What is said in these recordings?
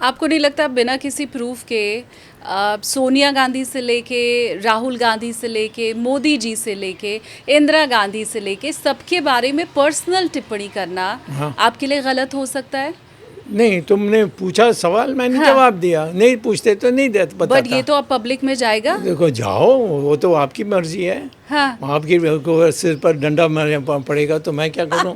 आपको नहीं लगता बिना किसी प्रूफ के सोनिया गांधी से लेके राहुल गांधी से लेके मोदी जी से लेके इंदिरा गांधी से लेके सबके बारे में पर्सनल टिप्पणी करना हाँ। आपके लिए गलत हो सकता है? नहीं, तुमने पूछा सवाल, मैंने हाँ। जवाब दिया। नहीं पूछते तो नहीं बताता। बट ये तो अब पब्लिक में जाएगा। देखो, जाओ, वो तो आपकी मर्जी है। हाँ। आपकी को सिर पर डंडा मारना पड़ेगा तो मैं क्या करूं?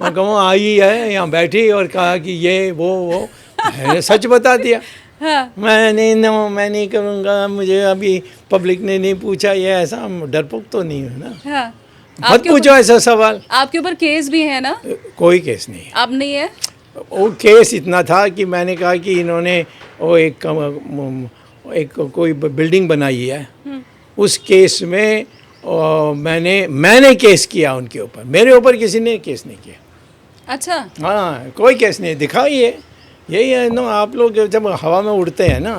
मैं कहूँ आई है यहाँ बैठी और कहा कि ये वो मैंने सच बता दिया। हाँ। मैं नहीं करूँगा, मुझे अभी पब्लिक ने नहीं पूछा। ये ऐसा डरपोक तो नहीं है ना। हाँ। मत पूछो ऐसा सवाल। आपके ऊपर केस भी है ना? कोई केस नहीं है। अब नहीं है? वो केस इतना था कि मैंने कहा कि इन्होंने वो एक कोई बिल्डिंग बनाई है, उस केस में मैंने केस किया उनके ऊपर। मेरे ऊपर किसी ने केस नहीं किया। अच्छा। हाँ, कोई केस नहीं। दिखाइए, यही है ना, आप लोग जब हवा में उड़ते हैं ना,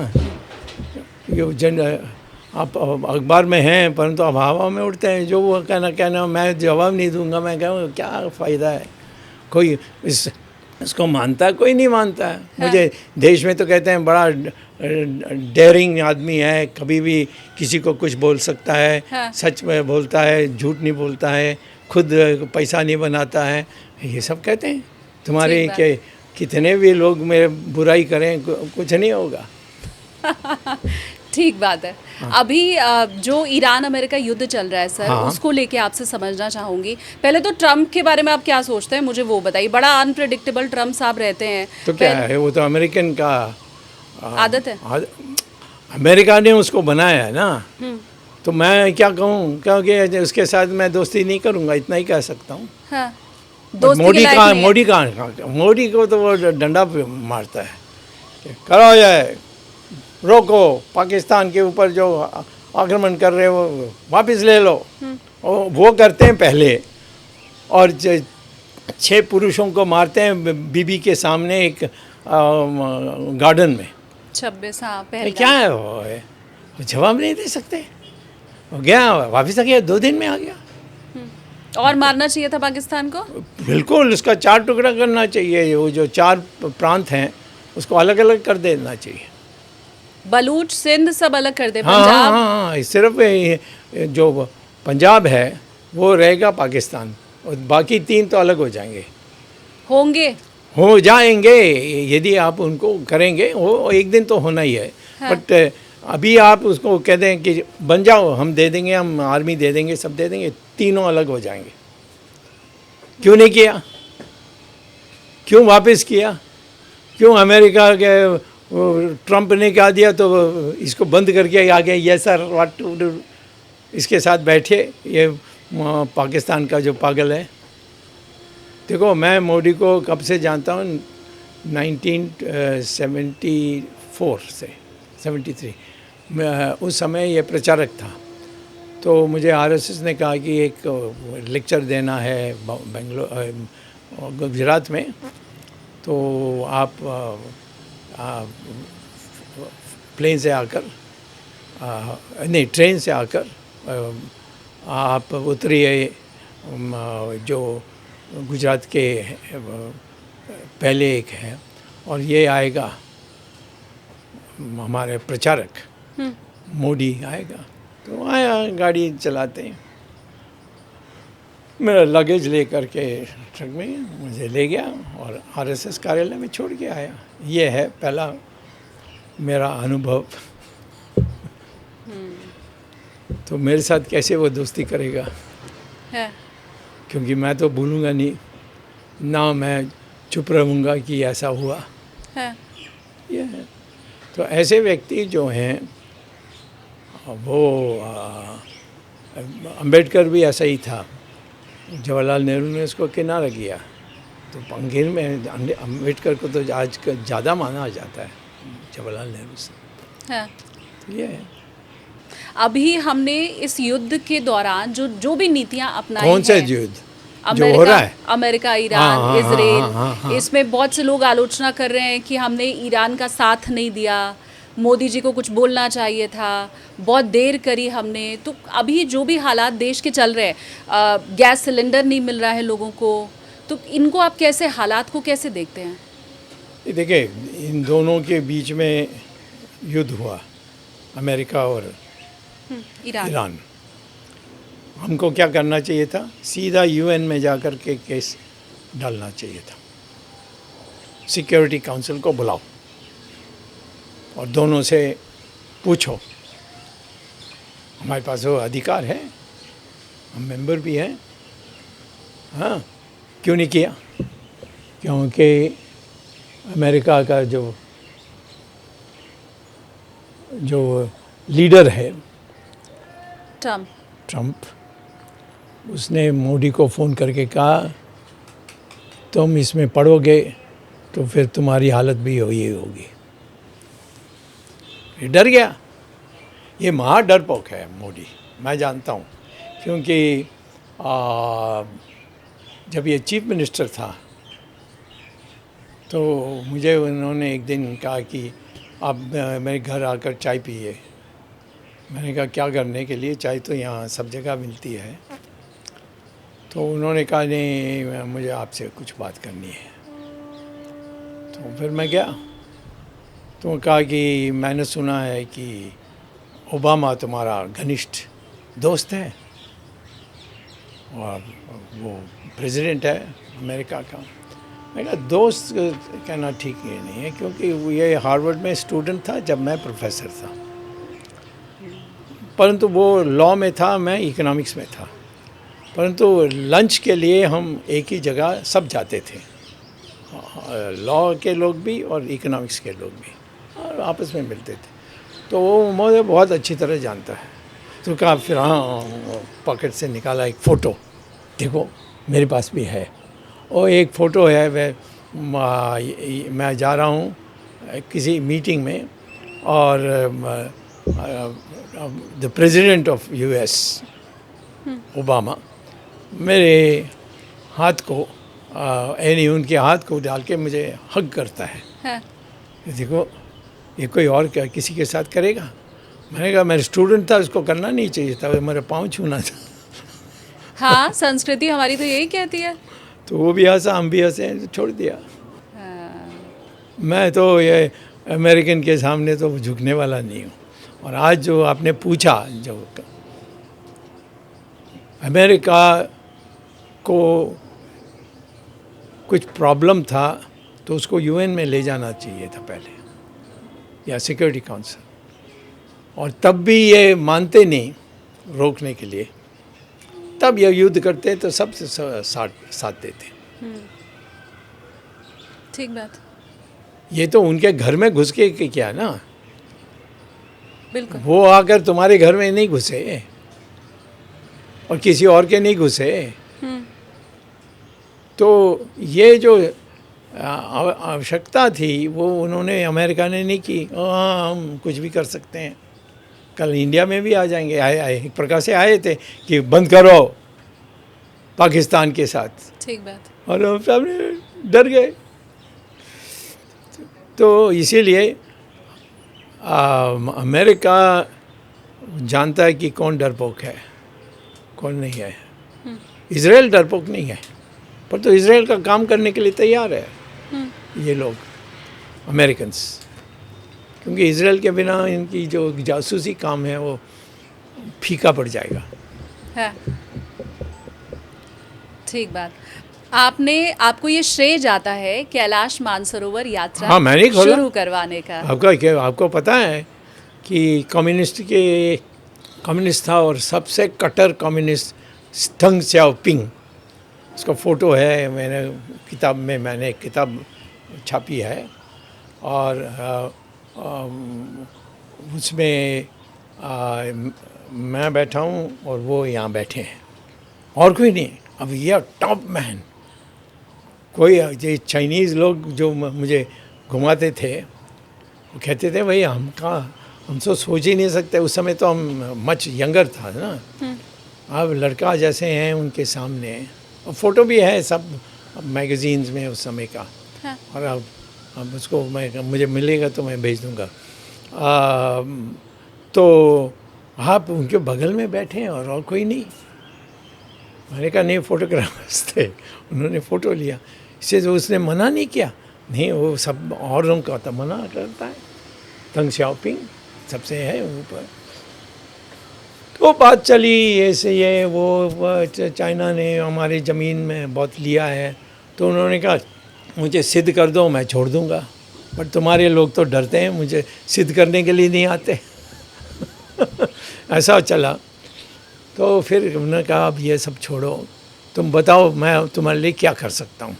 आप अखबार में हैं परंतु अब हवा में उड़ते हैं। जो वो कहना मैं जवाब नहीं दूंगा। मैं कहूँ क्या फ़ायदा है? कोई इसको मानता है, कोई नहीं मानता है। हाँ। मुझे देश में तो कहते हैं बड़ा डेयरिंग आदमी है, कभी भी किसी को कुछ बोल सकता है। हाँ। सच में बोलता है, झूठ नहीं बोलता है, खुद पैसा नहीं बनाता है, ये सब कहते हैं। तुम्हारे के कितने भी लोग मेरे बुराई करें, कुछ नहीं होगा। ठीक बात है। हाँ। अभी जो ईरान अमेरिका युद्ध चल रहा है सर, हाँ। उसको लेके आपसे समझना चाहूँगी। पहले तो ट्रम्प के बारे में आप क्या सोचते हैं, मुझे वो बताइए। बड़ा अनप्रेडिक्टेबल ट्रम्प साहब रहते हैं। तो क्या है, वो तो अमेरिकन का आदत है। अमेरिका ने उसको बनाया है ना। तो मैं क्या कहूँ, क्योंकि उसके साथ मैं दोस्ती नहीं करूँगा, इतना ही कह सकता हूँ। हाँ। मोदी को तो वो डंडा मारता है, करो जाए, रोको, पाकिस्तान के ऊपर जो आक्रमण कर रहे हो वापस ले लो। वो करते हैं पहले, और 6 पुरुषों को मारते हैं बीबी के सामने एक गार्डन में। 26। हाँ, पहले क्या है वो जवाब नहीं दे सकते। वो गया, वापस आ गया, 2 दिन में आ गया। और मारना चाहिए था पाकिस्तान को। बिल्कुल, उसका 4 टुकड़ा करना चाहिए। वो जो 4 प्रांत हैं उसको अलग अलग कर देना चाहिए। बलूच, सिंध सब अलग कर दे। पंजाब। हाँ, सिर्फ जो पंजाब है वो रहेगा पाकिस्तान, और बाकी 3 तो अलग हो जाएंगे। हो जाएंगे यदि आप उनको करेंगे। वो एक दिन तो होना ही है। हाँ। बट अभी आप उसको कह दें कि बन जाओ, हम दे देंगे, हम आर्मी दे देंगे, सब दे देंगे, तीनों अलग हो जाएंगे। क्यों नहीं किया? क्यों वापस किया? क्यों अमेरिका के ट्रंप ने कहा दिया तो इसको बंद करके आ गया? ये सर व्हाट टू डू, इसके साथ बैठे ये पाकिस्तान का जो पागल है। देखो, मैं मोदी को कब से जानता हूँ, 1974 से 73 में। उस समय ये प्रचारक था, तो मुझे आरएसएस ने कहा कि एक लेक्चर देना है गुजरात में, तो आप प्लेन से आकर नहीं, ट्रेन से आकर आप उतरिए जो गुजरात के पहले एक है, और ये आएगा हमारे प्रचारक मोदी आएगा। तो आया, गाड़ी चलाते हैं, मेरा लगेज ले करके ट्रक में मुझे ले गया और आरएसएस कार्यालय में छोड़ के आया। ये है पहला मेरा अनुभव। तो मेरे साथ कैसे वो दोस्ती करेगा है? क्योंकि मैं तो भूलूंगा नहीं ना, मैं चुप रहूँगा कि ऐसा हुआ है। ये है। तो ऐसे व्यक्ति जो हैं, वो अंबेडकर भी ऐसा ही था। जवाहरलाल नेहरू ने उसको किनारा किया, तो पंगीर में अंबेडकर को तो आज ज़्यादा माना जाता है जवाहरलाल नेहरू से। हाँ। तो ये है। अभी हमने इस युद्ध के दौरान जो भी नीतियां अपनाई हैं, कौन से युद्ध जो हो रहा है, अमेरिका, ईरान, इजराइल, इसमें बहुत से लोग आलोचना कर रहे हैं कि हमने ईरान का साथ नहीं दिया, मोदी जी को कुछ बोलना चाहिए था, बहुत देर करी हमने। तो अभी जो भी हालात देश के चल रहे हैं, गैस सिलेंडर नहीं मिल रहा है लोगों को, तो इनको आप कैसे, हालात को कैसे देखते हैं? ये देखिए, इन दोनों के बीच में युद्ध हुआ, अमेरिका और ईरान। हमको क्या करना चाहिए था? सीधा यूएन में जाकर के केस डालना चाहिए था। सिक्योरिटी काउंसिल को बुलाओ और दोनों से पूछो। हमारे पास वो अधिकार है, हम मेंबर भी हैं। हाँ, क्यों नहीं किया? क्योंकि अमेरिका का जो लीडर है ट्रम्प, उसने मोदी को फ़ोन करके कहा तुम इसमें पढ़ोगे तो फिर तुम्हारी हालत भी यही होगी। ये डर गया। ये महा डरपोक है मोदी, मैं जानता हूँ, क्योंकि जब ये चीफ मिनिस्टर था तो मुझे उन्होंने एक दिन कहा कि आप मेरे घर आकर चाय पिए। मैंने कहा क्या करने के लिए? चाय तो यहाँ सब जगह मिलती है। तो उन्होंने कहा नहीं, मुझे आपसे कुछ बात करनी है। तो फिर मैं गया तो कहा कि मैंने सुना है कि ओबामा तुम्हारा घनिष्ठ दोस्त है और वो प्रेसिडेंट है अमेरिका का। मैं कहा दोस्त कहना ठीक ही नहीं है, क्योंकि ये हार्वर्ड में स्टूडेंट था जब मैं प्रोफेसर था, परंतु वो लॉ में था, मैं इकोनॉमिक्स में था। परंतु लंच के लिए हम एक ही जगह सब जाते थे, लॉ के लोग भी और इकोनॉमिक्स के लोग भी, और आपस में मिलते थे। तो वो मुझे बहुत अच्छी तरह जानता है। तो कहा फिर हाँ, पॉकेट से निकाला एक फ़ोटो, देखो मेरे पास भी है। और एक फ़ोटो है, मैं जा रहा हूँ किसी मीटिंग में और the president of US Obama मेरे हाथ को यानी उनके हाथ को डाल के मुझे हग करता है। हाँ। देखो ये कोई और क्या किसी के साथ करेगा? मैंने कहा मेरे स्टूडेंट था, उसको करना नहीं चाहिए था, मेरा पाँव छूना था। हाँ, संस्कृति हमारी तो यही कहती है। तो वो भी हंसा, हम भी हंसे, तो छोड़ दिया। हाँ। मैं तो ये अमेरिकन के सामने तो झुकने वाला नहीं हूँ। और आज जो आपने पूछा, जो अमेरिका को कुछ प्रॉब्लम था तो उसको यूएन में ले जाना चाहिए था पहले, या सिक्योरिटी काउंसिल, और तब भी ये मानते नहीं रोकने के लिए। तब ये युद्ध करते तो सबसे साथ देते। ठीक बात। ये तो उनके घर में घुस के क्या ना, बिल्कुल। वो आकर तुम्हारे घर में नहीं घुसे और किसी और के नहीं घुसे। तो ये जो आवश्यकता थी वो उन्होंने, अमेरिका ने नहीं की। हाँ, हम कुछ भी कर सकते हैं, कल इंडिया में भी आ जाएंगे। आए एक प्रकार से आए थे कि बंद करो पाकिस्तान के साथ। ठीक बात। और हम सामने डर गए। तो इसीलिए अमेरिका जानता है कि कौन डरपोक है, कौन नहीं है। इजराइल डरपोक नहीं है, पर तो इजराइल का काम करने के लिए तैयार है ये लोग अमेरिकन्स, क्योंकि इजराइल के बिना इनकी जो जासूसी काम है वो फीका पड़ जाएगा। है। ठीक बात। आपको ये श्रेय जाता है कैलाश मानसरोवर यात्रा हाँ, मैंने खोला शुरू करवाने का। आपको पता है कि कम्युनिस्ट था और सबसे कट्टर कम्युनिस्ट दंग सियाओपिंग, उसका फ़ोटो है। मैंने एक किताब छापी है और उसमें मैं बैठा हूँ और वो यहाँ बैठे हैं और कोई नहीं। अब ये टॉप मैन, कोई ये चाइनीज़ लोग जो मुझे घुमाते थे वो कहते थे भाई हम तो सोच ही नहीं सकते। उस समय तो हम मच यंगर था ना, अब लड़का जैसे हैं उनके सामने। और फ़ोटो भी है सब मैगज़ीन्स में उस समय का। हाँ। और अब उसको मुझे मिलेगा तो मैं भेज दूँगा। तो आप उनके बगल में बैठे हैं और कोई नहीं। मैंने कहा नहीं, फ़ोटोग्राफर्स थे, उन्होंने फ़ोटो लिया। इससे तो उसने मना नहीं किया, नहीं, वो सब औरों का तो मना करता है। दंग शाओपिंग सबसे है ऊपर। तो बात चली ऐसे, ये वो चाइना ने हमारे ज़मीन में बहुत लिया है, तो उन्होंने कहा मुझे सिद्ध कर दो, मैं छोड़ दूंगा। बट तुम्हारे लोग तो डरते हैं, मुझे सिद्ध करने के लिए नहीं आते। ऐसा चला। तो फिर उन्होंने कहा अब ये सब छोड़ो, तुम बताओ मैं तुम्हारे लिए क्या कर सकता हूँ।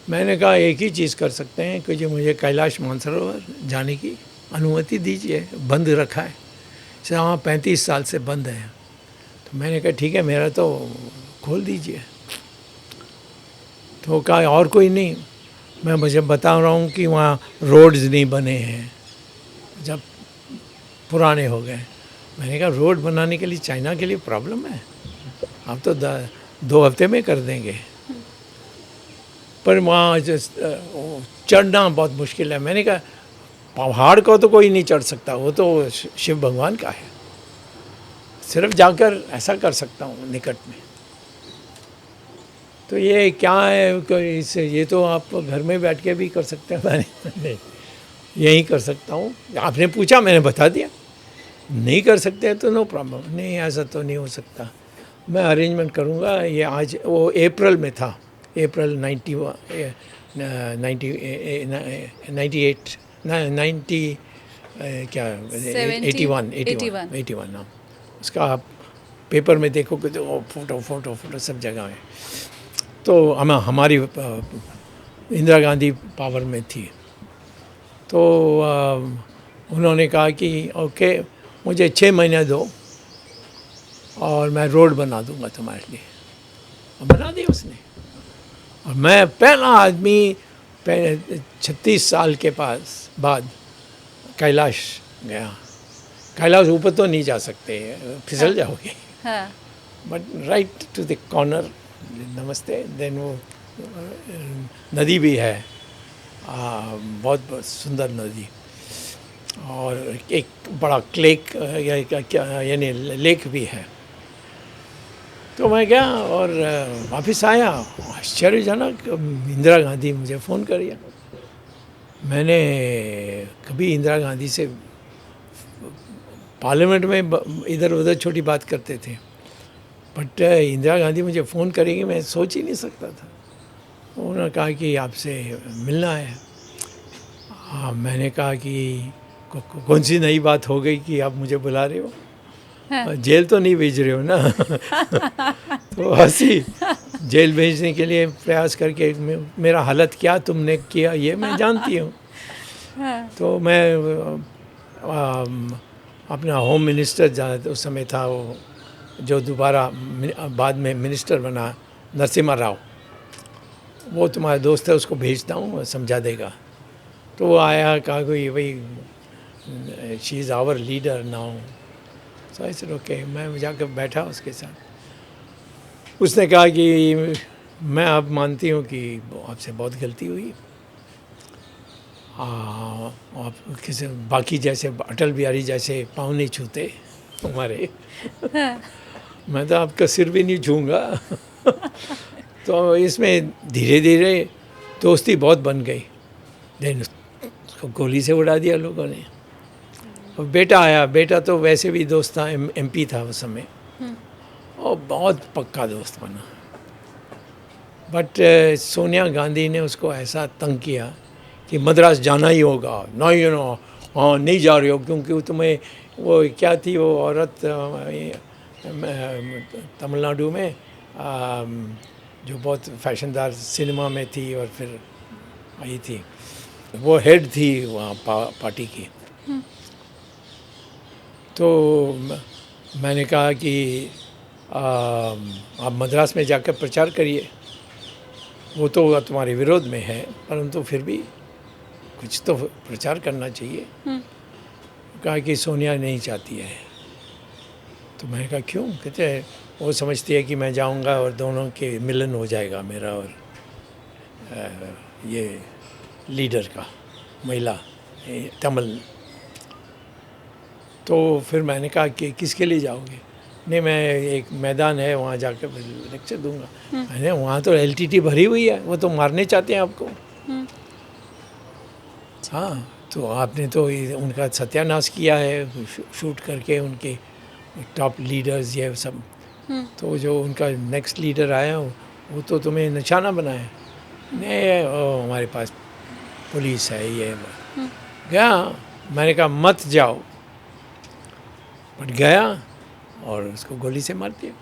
मैंने कहा एक ही चीज़ कर सकते हैं कि जो मुझे कैलाश मानसरोवर जाने की अनुमति दीजिए, बंद रखा है वहाँ 35 साल से बंद है। तो मैंने कहा ठीक है, मेरा तो खोल दीजिए। तो कहा और कोई नहीं, मैं मुझे बता रहा हूँ कि वहाँ रोड्स नहीं बने हैं, जब पुराने हो गए। मैंने कहा रोड बनाने के लिए चाइना के लिए प्रॉब्लम है, आप तो 2 हफ्ते में कर देंगे, पर वहाँ चढ़ना बहुत मुश्किल है। मैंने कहा पहाड़ को तो कोई नहीं चढ़ सकता, वो तो शिव भगवान का है, सिर्फ जाकर ऐसा कर सकता हूँ निकट में। तो ये क्या है, इससे ये तो आप घर में बैठ के भी कर सकते हैं। मैंने यही कर सकता हूँ, आपने पूछा मैंने बता दिया। नहीं कर सकते हैं तो नो प्रॉब्लम, नहीं ऐसा तो नहीं हो सकता, मैं अरेंजमेंट करूँगा। ये आज वो अप्रैल में था, अप्रैल 90 क्या 81 नाम उसका। आप पेपर में देखोगे तो फोटो सब जगह है। तो हमारी इंदिरा गांधी पावर में थी, तो उन्होंने कहा कि ओके मुझे 6 महीने दो और मैं रोड बना दूंगा तुम्हारे लिए। और बना दी उसने। और मैं पहला आदमी 36 साल के बाद कैलाश गया। कैलाश ऊपर तो नहीं जा सकते, फिसल जाओगे, but right to the corner, नमस्ते। देन वो नदी भी है, बहुत सुंदर नदी, और एक बड़ा लेक यानी लेक भी है। तो मैं गया और वापस आया, आश्चर्यजनक इंदिरा गांधी मुझे फ़ोन कर दिया। मैंने कभी इंदिरा गांधी से पार्लियामेंट में इधर उधर छोटी बात करते थे, बट इंदिरा गांधी मुझे फ़ोन करेगी मैं सोच ही नहीं सकता था। उन्होंने कहा कि आपसे मिलना है। मैंने कहा कि कौन सी नई बात हो गई कि आप मुझे बुला रहे हो, जेल तो नहीं भेज रहे हो ना। तो हंसी। जेल भेजने के लिए प्रयास करके मेरा हालत क्या तुमने किया ये मैं जानती हूँ। तो मैं अपना होम मिनिस्टर उस समय था, वो जो दोबारा बाद में मिनिस्टर बना, नरसिम्हा राव, वो तुम्हारा दोस्त है, उसको भेजता हूँ, वो समझा देगा। तो वो आया, कहा कि भाई she is our leader now. So I said okay. मैं जाकर बैठा उसके साथ। उसने कहा कि मैं अब मानती हूँ कि आपसे बहुत गलती हुई, आप किसी बाकी जैसे अटल बिहारी जैसे पाँव नहीं छूते हमारे। मैं तो आपका सिर भी नहीं छूँगा। तो इसमें धीरे धीरे दोस्ती बहुत बन गई। देन उसको गोली से उड़ा दिया लोगों ने। और बेटा आया, बेटा तो वैसे भी दोस्त था, एमपी था उस समय, और बहुत पक्का दोस्त बना। बट सोनिया गांधी ने उसको ऐसा तंग किया कि मद्रास जाना ही होगा, नहीं हाँ नहीं जा रहे हो, क्योंकि तुम्हें वो क्या थी वो औरत तमिलनाडु में जो बहुत फैशनदार सिनेमा में थी और फिर आई थी, वो हेड थी वहाँ पार्टी की। तो मैंने कहा कि आप मद्रास में जाकर प्रचार करिए, वो तो तुम्हारे विरोध में है, परंतु फिर भी कुछ तो प्रचार करना चाहिए। कहा कि सोनिया नहीं चाहती है। तो मैंने कहा क्यों? कहते हैं वो समझती है कि मैं जाऊंगा और दोनों के मिलन हो जाएगा, मेरा और ये लीडर का, महिला तमिल। तो फिर मैंने कहा कि किसके लिए जाओगे? नहीं, मैं एक मैदान है वहाँ जाकर लेक्चर दूंगा। अरे वहाँ तो एलटीटी भरी हुई है, वो तो मारने चाहते हैं आपको। हाँ, तो आपने तो उनका सत्यानाश किया है शूट करके, उनके टॉप लीडर्स ये सब। तो जो उनका नेक्स्ट लीडर आया वो तो तुम्हें निशाना बनाया। नहीं, हमारे पास पुलिस है ये गया। मैंने कहा मत जाओ, बट गया और उसको गोली से मार दिया।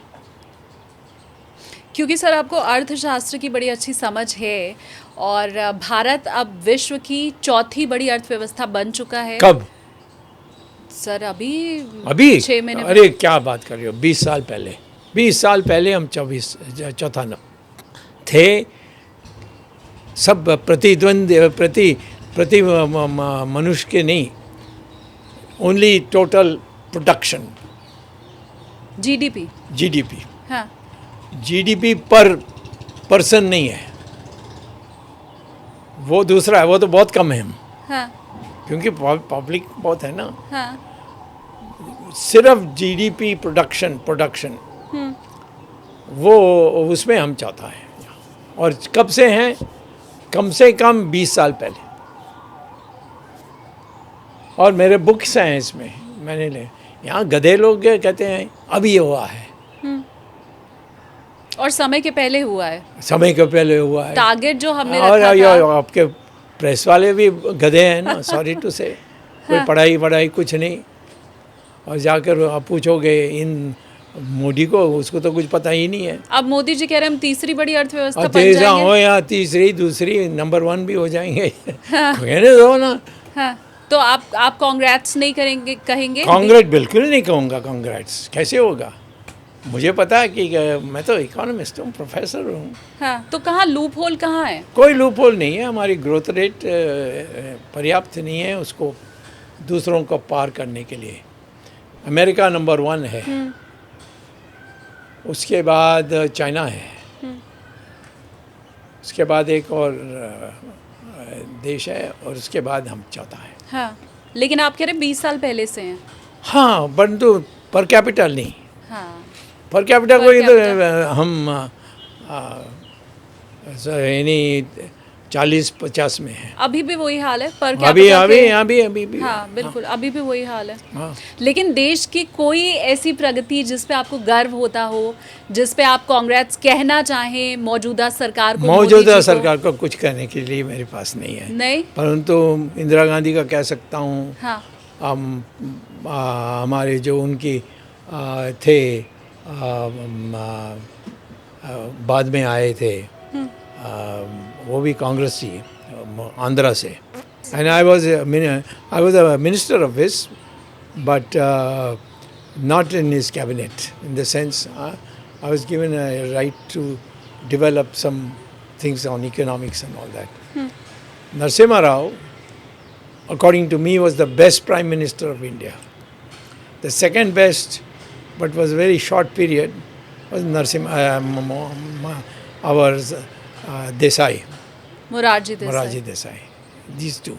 क्योंकि सर आपको अर्थशास्त्र की बड़ी अच्छी समझ है और भारत अब विश्व की चौथी बड़ी अर्थव्यवस्था बन चुका है। कब? सर अभी 6 महीने अरे क्या बात कर रहे हो, 20 साल पहले। 20 साल पहले हम चौथा थे। सब प्रति मनुष्य के नहीं, ओनली टोटल प्रोडक्शन, जीडीपी। हाँ, जीडीपी पर पर्सन नहीं है, वो दूसरा है, वो तो बहुत कम है हम। हाँ, क्योंकि पब्लिक बहुत है ना। हाँ, सिर्फ जीडीपी प्रोडक्शन वो उसमें हम चौथा है। और कब से हैं? कम से कम 20 साल पहले। और मेरे बुक्स हैं इसमें, मैंने ले। यहाँ गधे लोग कहते हैं अभी ये हुआ है, और समय के पहले हुआ है। समय के पहले हुआ है। टारगेट जो हमने और रखा था। आपके प्रेस वाले भी गधे हैं ना, सॉरी टू से। कोई पढ़ाई कुछ नहीं। और जाकर आप पूछोगे इन मोदी को, उसको तो कुछ पता ही नहीं है। अब मोदी जी कह रहे हैं हम तीसरी बड़ी अर्थव्यवस्था बन तेजा जाएंगे। हो या तीसरी, दूसरी, नंबर 1 भी हो जाएंगे। कहने दो ना। हाँ, तो आप कांग्रेस नहीं कहेंगे? कांग्रेस बिल्कुल नहीं कहूँगा। कांग्रेस कैसे होगा? मुझे पता है कि मैं तो इकोनॉमिस्ट हूँ, प्रोफेसर हूँ। हाँ, तो कहाँ लूप होल कहाँ है? कोई लूप होल नहीं है। हमारी ग्रोथ रेट पर्याप्त नहीं है उसको दूसरों को पार करने के लिए। अमेरिका नंबर 1 है, उसके बाद चाइना है, उसके बाद एक और देश है, और उसके बाद हम चौथा है। हाँ, लेकिन आप कह रहे 20 साल पहले से हैं। हाँ, परंतु पर कैपिटल नहीं। हाँ, पर कैपिटल को इधर हम यानी 40-50 में है। अभी भी वही हाल है पर अभी हाँ, बिल्कुल। अभी भी वही हाल है। हाँ। लेकिन देश की कोई ऐसी प्रगति जिस पे आपको गर्व होता हो, जिस पे आप कांग्रेस कहना चाहें मौजूदा सरकार को? मौजूदा सरकार को कुछ कहने के लिए मेरे पास नहीं है। नहीं, परंतु इंदिरा गांधी का कह सकता हूँ। हाँ, हमारे जो उनकी थे बाद में आए थे, वो भी कांग्रेस थी, आंध्रा से। And I was a minister of his, but not in his cabinet, in the sense I was given a right to develop some things on economics and all that. Narasimha Rao, according to me, was the best Prime Minister of India. The second best, but was a very short period, was our Desai, Morarji Desai. These two.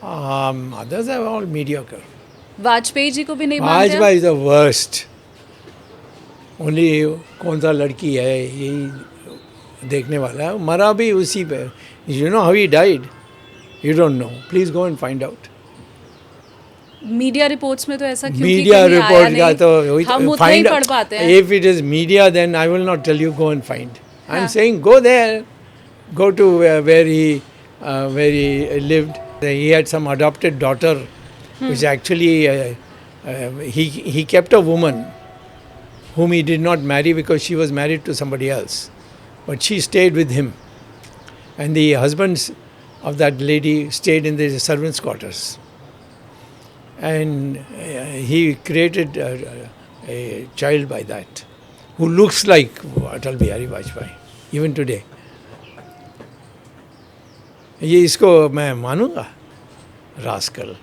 Others are all mediocre. Vajpayee ji को भी नहीं मानते? Vajpayee is the worst. Only कौन सा लड़की है यही देखने वाला है, मरा भी उसी पे. You know how he died? You don't know. Please go and find out. Media reports में तो ऐसा क्यों मीडिया रिपोर्ट का तो हम उतना ही पढ़ पाते हैं. If it is media, then I will not tell you go and find. I'm saying go there, go to where he lived. He had some adopted daughter, which actually he kept a woman whom he did not marry because she was married to somebody else, but she stayed with him, and the husbands of that lady stayed in the servants' quarters. And he created a child by that, who looks like Atal Bihari Vajpayee, even today. ये इसको मैं मानूंगा rascal.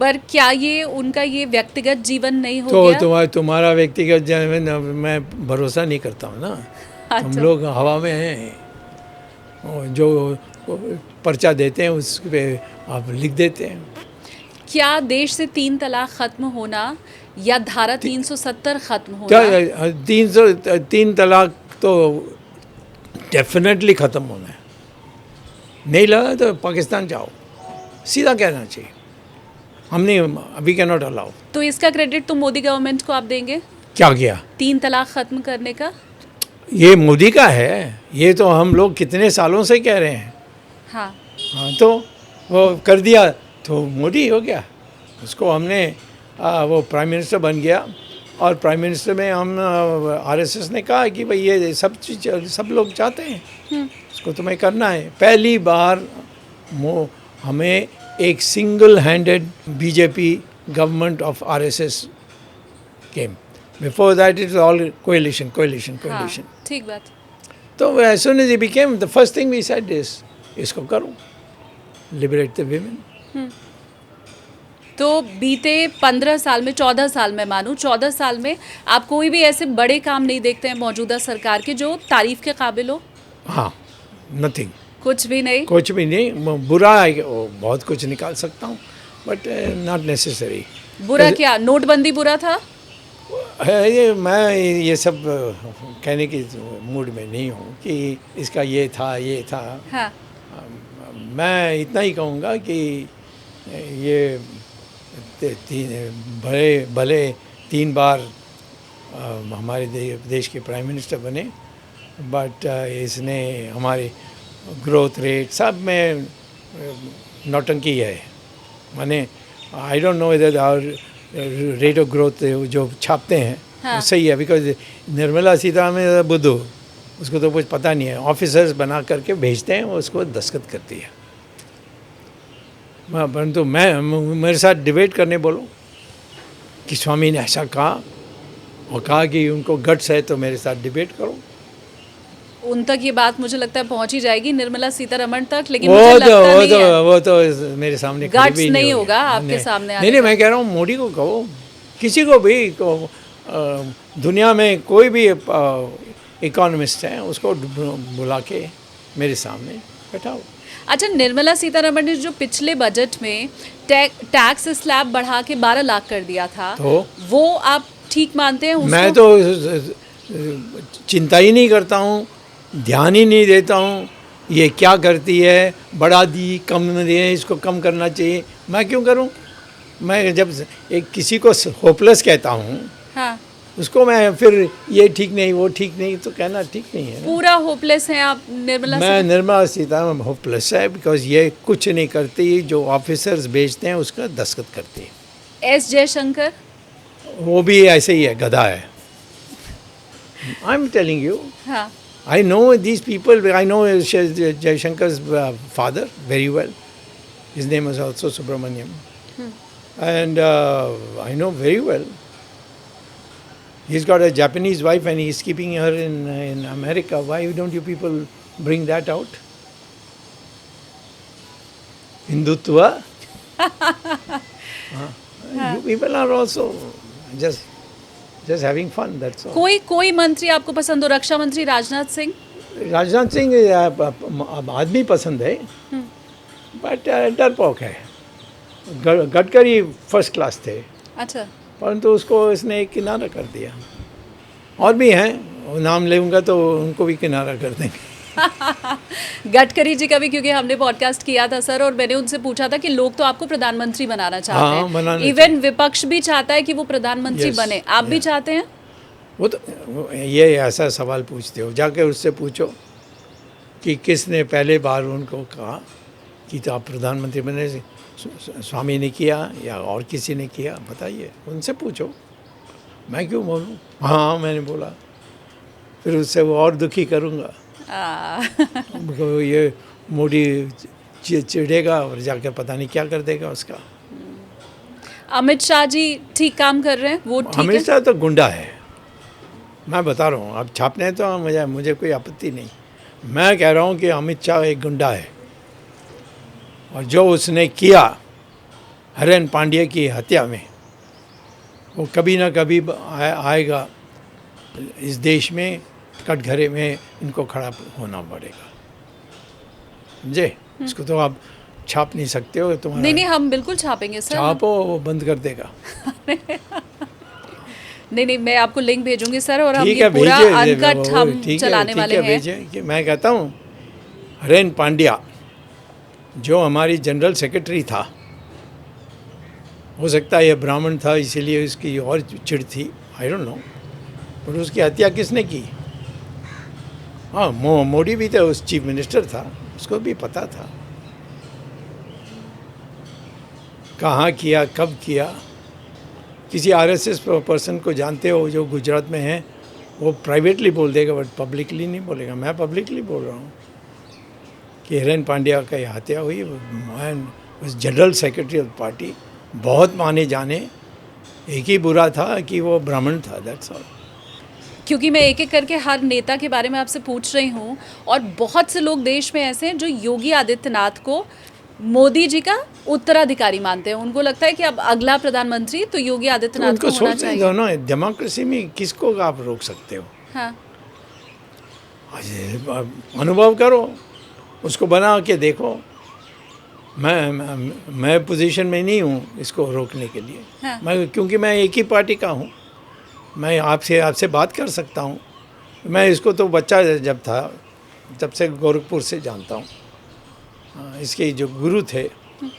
पर क्या ये उनका ये व्यक्तिगत जीवन नहीं हो तो गया? तुम्हारा व्यक्तिगत जीवन मैं भरोसा नहीं करता हूँ ना. अच्छा. तुम लोग हवा में हैं, जो पर्चा देते हैं उस पे आप लिख देते हैं. क्या देश से 3 तलाक खत्म होना या धारा 370 खत्म होना? क्या 3 तलाक तो डेफिनेटली ख़त्म होना है। नहीं लगा तो पाकिस्तान जाओ, सीधा कहना चाहिए। हमने अभी कैन नॉट अलाउ। तो इसका क्रेडिट तो मोदी गवर्नमेंट को आप देंगे क्या किया? 3 तलाक खत्म करने का? ये मोदी का है, ये तो हम लोग कितने सालों से कह रहे हैं। हाँ, हाँ, तो वो कर दिया तो मोदी हो गया। उसको हमने वो प्राइम मिनिस्टर बन गया, और प्राइम मिनिस्टर में हम आरएसएस ने कहा कि भाई ये सब चीज़ सब लोग चाहते हैं, इसको तुम्हें करना है। पहली बार हमें एक single handed BJP government of RSS came. Before that it all coalition. हाँ, ठीक बात। तो as soon as he became, the first thing we said is इसको करो, liberate the women। तो बीते 15 साल में, 14 साल में मानूं, 14 साल में आप कोई भी ऐसे बड़े काम नहीं देखते हैं मौजूदा सरकार के जो तारीफ के काबिल हो? हाँ, nothing, कुछ भी नहीं? कुछ भी नहीं। बुरा है, वो बहुत कुछ निकाल सकता हूँ, बट नॉट नेसेसरी। बुरा क्या? नोटबंदी बुरा था? ये मैं ये सब कहने की मूड में नहीं हूँ कि इसका ये था। हाँ, मैं इतना ही कहूँगा कि ये भले 3 बार हमारे देश के प्राइम मिनिस्टर बने, बट इसने हमारे ग्रोथ रेट सब में नौटंकी है। माने I don't know whether hour rate of growth जो छापते हैं हाँ। वो सही है, बिकॉज निर्मला सीतारमण बुद्धू, उसको तो कुछ पता नहीं है। ऑफिसर्स बना करके भेजते हैं, वो उसको दस्तखत करती है। परंतु मैं मेरे साथ डिबेट करने बोलो कि स्वामी ने ऐसा कहा और कहा कि उनको गट्स है, तो मेरे साथ डिबेट करो। उन तक ये बात मुझे लगता है पहुंच ही जाएगी, निर्मला सीतारमण तक, लेकिन मुझे लगता नहीं है। वो तो मेरे सामने खड़ी गट्स भी नहीं होगी। होगा आपके सामने आने नहीं, का। मैं कह रहा हूँ मोदी को कहो, किसी को भी दुनिया में कोई भी इकोनॉमिस्ट है उसको बुला के मेरे सामने बैठाओ। अच्छा, निर्मला सीतारमण ने जो पिछले बजट में टैक्स स्लैब बढ़ा के 12 लाख कर दिया था, तो वो आप ठीक मानते हैं? मैं तो चिंता ही नहीं करता हूँ, ध्यान ही नहीं देता हूँ ये क्या करती है। बढ़ा दी, कम दिए, इसको कम करना चाहिए। मैं क्यों करूँ? मैं जब एक किसी को होपलेस कहता हूँ, हाँ, उसको मैं फिर ये ठीक नहीं, वो ठीक नहीं, तो कहना ठीक नहीं है ना। पूरा होपलेस है आप निर्मला मैं निर्मला सीतारमण होपलेस है, बिकॉज ये कुछ नहीं करती, जो ऑफिसर्स भेजते हैं उसका दस्तखत करती है। एस जयशंकर? वो भी ऐसे ही है, गधा है। आई एम टेलिंग यू, हाँ, I know these people. I know Jayashankar's father very well. His name was also Subramaniam. And I know very well. He's got a Japanese wife and he's keeping her in America. Why don't you people bring that out? Hindutva. You people are also just having fun, that's all. कोई मंत्री आपको पसंद हो? रक्षा मंत्री राजनाथ सिंह? राजनाथ सिंह आदमी पसंद है, but डरपोक है। गडकरी फर्स्ट क्लास थे, अच्छा, परंतु उसको इसने एक किनारा कर दिया। और भी हैं, नाम लूँगा तो उनको भी किनारा कर देंगे। गडकरी जी का भी, क्योंकि हमने पॉडकास्ट किया था सर, और मैंने उनसे पूछा था कि लोग तो आपको प्रधानमंत्री बनाना चाहते हैं, बनाना इवन विपक्ष भी चाहता है कि वो प्रधानमंत्री बने, आप भी चाहते हैं? वो तो ये ऐसा सवाल पूछते हो, जाके उससे पूछो कि किसने पहले बार उनको कहा कि तो आप प्रधानमंत्री बने, स्वामी ने किया या और किसी ने किया, बताइए, उनसे पूछो। मैं क्यों बोलूँ? हाँ, मैंने बोला, फिर उससे वो और दुखी करूँगा। ये मोदी चिढ़ेगा और जाकर पता नहीं क्या कर देगा उसका। अमित शाह जी ठीक काम कर रहे हैं, वो ठीक है? अमित शाह तो गुंडा है, मैं बता रहा हूँ। अब छापने तो मुझे कोई आपत्ति नहीं। मैं कह रहा हूँ कि अमित शाह एक गुंडा है, और जो उसने किया हरेन पांड्या की हत्या में, वो कभी ना कभी आएगा इस देश में, कटघरे में इनको खड़ा होना पड़ेगा, समझे? इसको तो आप छाप नहीं सकते हो तुम्हारा। नहीं नहीं, हम बिल्कुल छापेंगे सर। छापो, वो बंद कर देगा। नहीं नहीं, मैं आपको लिंक भेजूंगी सर, और हम ठीक ये है, पूरा भेजिए, अनकट हम ठीक चलाने है, वाले ठीक है, हैं। भेजिए। कि मैं कहता हूँ हरेन पांड्या जो हमारी जनरल सेक्रेटरी था, हो सकता है ये ब्राह्मण था इसीलिए उसकी और चिढ़ थी, आई डोंट नो, पर उसकी हत्या किसने की? हाँ, मोदी भी तो उस चीफ मिनिस्टर था, उसको भी पता था कहाँ किया, कब किया। किसी आरएसएस पर्सन को जानते हो जो गुजरात में है, वो प्राइवेटली बोल देगा बट पब्लिकली नहीं बोलेगा। मैं पब्लिकली बोल रहा हूँ कि हिरेन पांड्या का ये हत्या हुई। उस जनरल सेक्रेटरी ऑफ पार्टी, बहुत माने जाने, एक ही बुरा था कि वो ब्राह्मण था, दैट्स ऑल। क्योंकि मैं एक एक करके हर नेता के बारे में आपसे पूछ रही हूँ, और बहुत से लोग देश में ऐसे हैं जो योगी आदित्यनाथ को मोदी जी का उत्तराधिकारी मानते हैं। उनको लगता है कि अब अगला प्रधानमंत्री तो योगी तो आदित्यनाथ उनको को होना सोचने चाहिए। दो ना, डेमोक्रेसी में किसको आप रोक सकते हो? हाँ, अनुभव करो, उसको बना के देखो। मैं पोजीशन में नहीं हूँ इसको रोकने के लिए। हाँ। क्योंकि मैं एक ही पार्टी का हूँ, मैं आपसे बात कर सकता हूँ। मैं इसको तो बच्चा जब था तब से गोरखपुर से जानता हूँ। इसके जो गुरु थे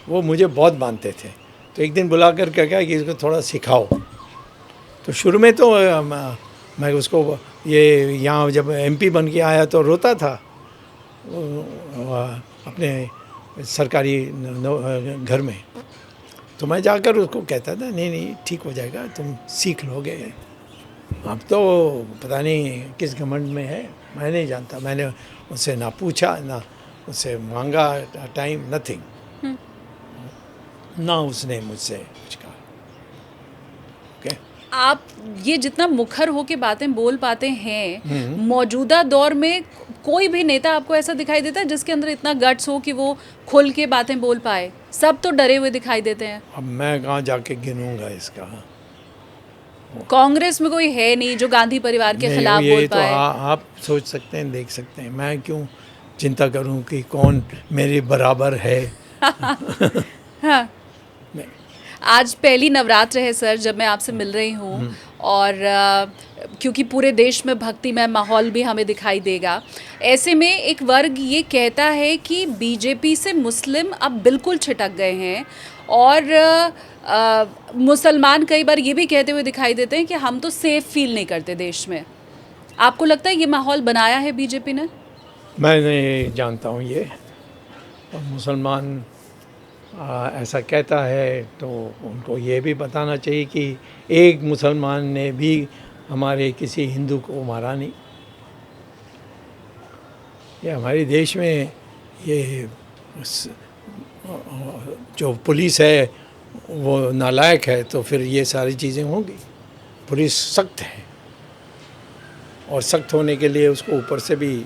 वो मुझे बहुत मानते थे, तो एक दिन बुला कर क्या कि इसको थोड़ा सिखाओ। तो शुरू में तो मैं उसको ये यहाँ जब एमपी बन के आया तो रोता था अपने सरकारी घर में। तो मैं जाकर उसको कहता था नहीं नहीं ठीक हो जाएगा, तुम सीख लोगे। अब तो पता नहीं किस घमंड में है, मैं नहीं जानता। मैंने उससे ना पूछा ना उससे मांगा टाइम, नथिंग, ना उसने मुझसे कुछ कहा। ओके, आप ये जितना मुखर हो के बातें बोल पाते हैं, मौजूदा दौर में कोई भी नेता आपको ऐसा दिखाई देता है जिसके अंदर इतना गट्स हो कि वो खुल के बातें बोल पाए? सब तो डरे हुए दिखाई देते हैं। अब मैं कहाँ जाके गिनूंगा इसका? कांग्रेस में कोई है नहीं जो गांधी परिवार के नहीं, खिलाफ ये बोल तो पाए। आप सोच सकते हैं, देख सकते हैं। मैं क्यों चिंता करूं कि कौन मेरे बराबर है? हाँ। नहीं। आज पहली नवरात्र है सर जब मैं आपसे मिल रही हूँ, और क्योंकि पूरे देश में भक्तिमय माहौल भी हमें दिखाई देगा, ऐसे में एक वर्ग ये कहता है कि बीजेपी से मुस्लिम अब बिल्कुल छिटक गए हैं, और मुसलमान कई बार ये भी कहते हुए दिखाई देते हैं कि हम तो सेफ फील नहीं करते देश में। आपको लगता है ये माहौल बनाया है बीजेपी ने? मैं नहीं जानता हूँ ये, और मुसलमान ऐसा कहता है तो उनको ये भी बताना चाहिए कि एक मुसलमान ने भी हमारे किसी हिंदू को मारा नहीं। ये हमारे देश में ये जो पुलिस है वो नालायक है, तो फिर ये सारी चीज़ें होंगी। पुलिस सख्त है, और सख्त होने के लिए उसको ऊपर से भी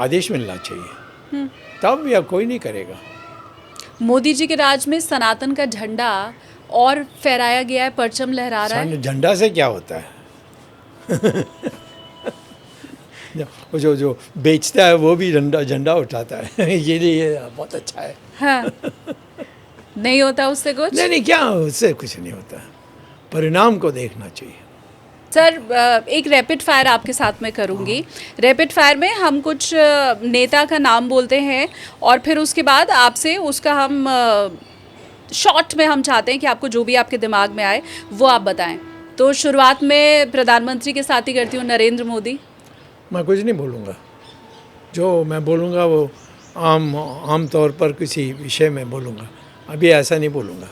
आदेश मिलना चाहिए, तब या कोई नहीं करेगा। मोदी जी के राज में सनातन का झंडा और फहराया गया है, परचम लहरा रहा है। झंडा से क्या होता है? वो जो बेचता है वो भी झंडा उठाता है। ये बहुत अच्छा है। हाँ। नहीं होता उससे कुछ? नहीं, क्या उससे कुछ नहीं होता, परिणाम को देखना चाहिए। सर, एक रैपिड फायर आपके साथ में करूंगी। रैपिड फायर में हम कुछ नेता का नाम बोलते हैं, और फिर उसके बाद आपसे उसका हम शॉर्ट में हम चाहते हैं कि आपको जो भी आपके दिमाग में आए वो आप बताएं। तो शुरुआत में प्रधानमंत्री के साथ ही करती हूँ, नरेंद्र मोदी। मैं कुछ नहीं बोलूँगा, जो मैं बोलूँगा वो आम तौर पर किसी विषय में बोलूँगा, अभी ऐसा नहीं बोलूँगा।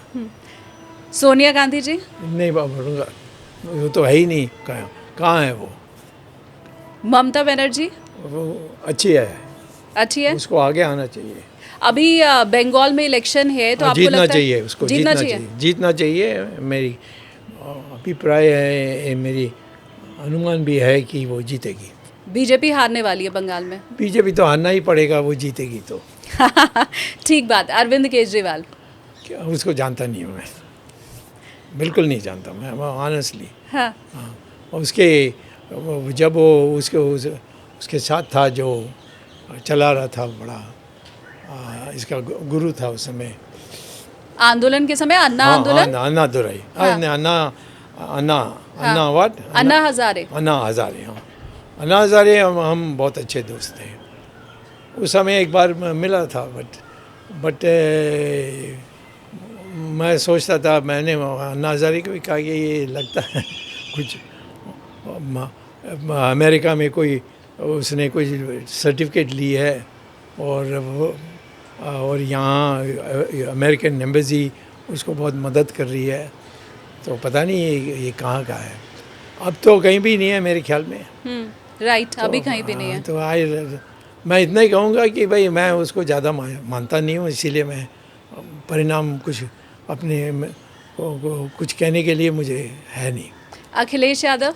सोनिया गांधी जी? नहीं बोलूँगा, वो तो है ही नहीं। कहाँ है वो? ममता बनर्जी? वो अच्छी है, अच्छी है, उसको आगे आना चाहिए। अभी बंगाल में इलेक्शन है तो आपको जीतना लगता है चाहिए, उसको जीतना चाहिए। मेरी अभिप्राय है, मेरी अनुमान भी है कि वो जीतेगी। बीजेपी हारने वाली है बंगाल में? बीजेपी तो हारना ही पड़ेगा, वो जीतेगी तो। ठीक बात। अरविंद केजरीवाल? क्या उसको जानता नहीं हूँ मैं, बिल्कुल नहीं जानता मैं, ऑनेस्टली। हाँ। उसके जब वो उसके साथ था जो चला रहा था बड़ा इसका गुरु था उस समय। आंदोलन के समय अन्ना हाँ, आंदोलन, अन्ना दुराई, हाँ। अन्ना व्हाट, अन्ना हजारे। अन्ना हजारे। हाँ, अन्ना हजारे हम बहुत अच्छे दोस्त थे। उस समय एक बार मिला था, बट मैं सोचता था, मैंने अन्ना हजारे को भी कहा कि ये लगता है कुछ अमेरिका में कोई उसने कोई सर्टिफिकेट ली है और यहाँ अमेरिकन एम्बेसी उसको बहुत मदद कर रही है, तो पता नहीं ये कहाँ का है। अब तो कहीं भी नहीं है मेरे ख्याल में। राइट, अभी कहीं भी नहीं है। तो मैं इतना ही कहूँगा कि भाई मैं उसको ज़्यादा मानता नहीं हूँ, इसीलिए मैं परिणाम कुछ अपने कुछ कहने के लिए मुझे है नहीं। अखिलेश यादव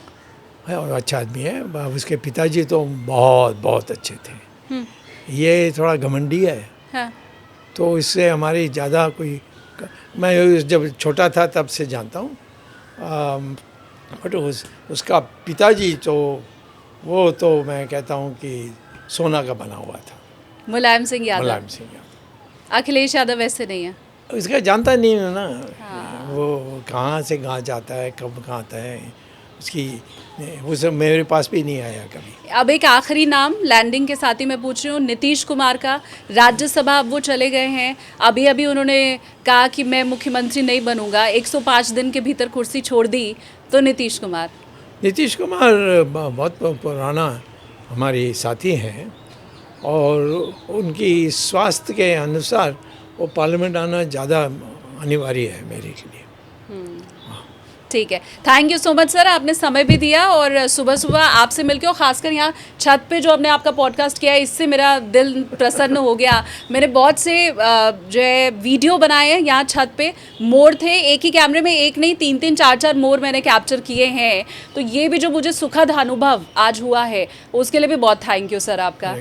है और अच्छा आदमी है। उसके पिताजी तो बहुत बहुत अच्छे थे। ये थोड़ा घमंडी है, हाँ। तो इससे हमारी ज़्यादा कोई, मैं जब छोटा था तब से जानता हूँ, बट उसका पिताजी तो वो तो मैं कहता हूँ कि सोना का बना हुआ था। मुलायम सिंह यादव। मुलायम सिंह यादव। अखिलेश यादव वैसे नहीं है। इसका जानता नहीं है ना। हाँ। वो कहाँ से कहाँ जाता है, कब कहाँ आता है, उसकी उस मेरे पास भी नहीं आया कभी। अब एक आखिरी नाम लैंडिंग के साथ ही मैं पूछ रही हूँ, नीतीश कुमार का। राज्यसभा अब वो चले गए हैं, अभी अभी उन्होंने कहा कि मैं मुख्यमंत्री नहीं बनूंगा, 105 दिन के भीतर कुर्सी छोड़ दी। तो नीतीश कुमार बहुत पुराना हमारे साथी हैं और उनकी स्वास्थ्य के अनुसार वो पार्लियामेंट आना ज़्यादा अनिवार्य है मेरे लिए। ठीक है, thank you so much sir, आपने समय भी दिया और सुबह सुबह आपसे मिलकर और ख़ासकर यहाँ छत पे जो आपने आपका पॉडकास्ट किया है, इससे मेरा दिल प्रसन्न हो गया। मैंने बहुत से जो है वीडियो बनाए हैं यहाँ छत पे, मोर थे, एक ही कैमरे में एक नहीं 3-3 4-4 मोर मैंने कैप्चर किए हैं। तो ये भी जो मुझे सुखद अनुभव आज हुआ है, उसके लिए भी बहुत थैंक यू सर आपका।